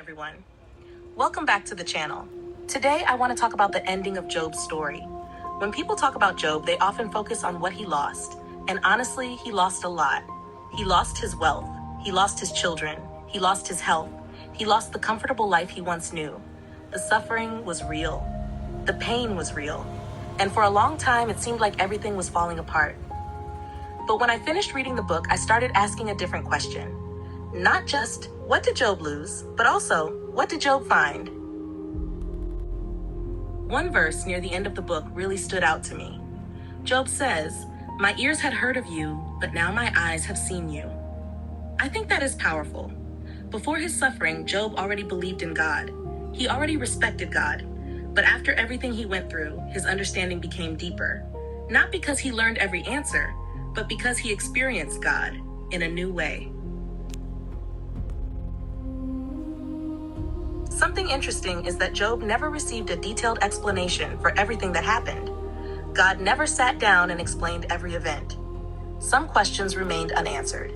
everyone. Welcome back to the channel. Today, I want to talk about the ending of Job's story. When people talk about Job, they often focus on what he lost. And honestly, he lost a lot. He lost his wealth. He lost his children. He lost his health. He lost the comfortable life he once knew. The suffering was real. The pain was real. And for a long time, it seemed like everything was falling apart. But when I finished reading the book, I started asking a different question. Not just, what did Job lose, but also, what did Job find? One verse near the end of the book really stood out to me. Job says, "My ears had heard of you, but now my eyes have seen you." I think that is powerful. Before his suffering, Job already believed in God. He already respected God. But after everything he went through, his understanding became deeper. Not because he learned every answer, but because he experienced God in a new way. Something interesting is that Job never received a detailed explanation for everything that happened. God never sat down and explained every event. Some questions remained unanswered.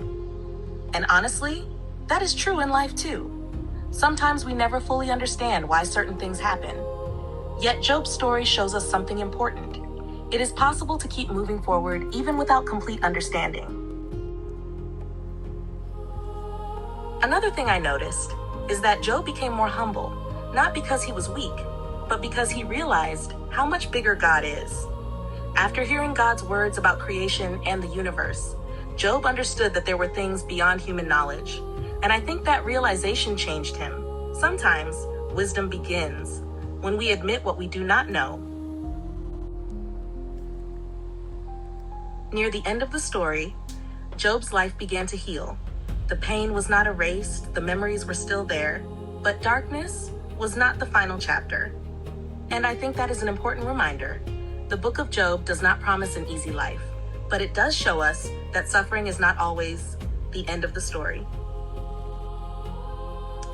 And honestly, that is true in life too. Sometimes we never fully understand why certain things happen. Yet Job's story shows us something important. It is possible to keep moving forward even without complete understanding. Another thing I noticed is that Job became more humble, not because he was weak, but because he realized how much bigger God is. After hearing God's words about creation and the universe, Job understood that there were things beyond human knowledge. And I think that realization changed him. Sometimes wisdom begins when we admit what we do not know. Near the end of the story, Job's life began to heal. The pain was not erased, the memories were still there, but darkness was not the final chapter. And I think that is an important reminder. The book of Job does not promise an easy life, but it does show us that suffering is not always the end of the story.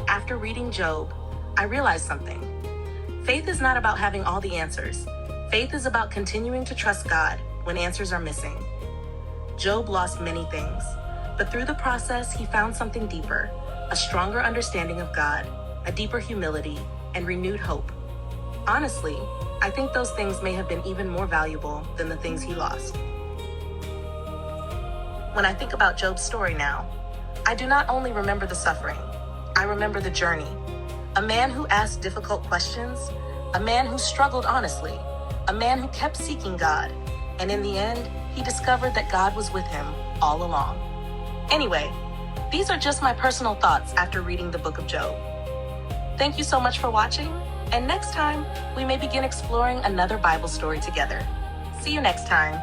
After reading Job, I realized something. Faith is not about having all the answers. Faith is about continuing to trust God when answers are missing. Job lost many things, but through the process, he found something deeper, a stronger understanding of God, a deeper humility, and renewed hope. Honestly, I think those things may have been even more valuable than the things he lost. When I think about Job's story now, I do not only remember the suffering, I remember the journey. A man who asked difficult questions, a man who struggled honestly, a man who kept seeking God, and in the end, he discovered that God was with him all along. Anyway, these are just my personal thoughts after reading the book of Job. Thank you so much for watching, and next time, we may begin exploring another Bible story together. See you next time.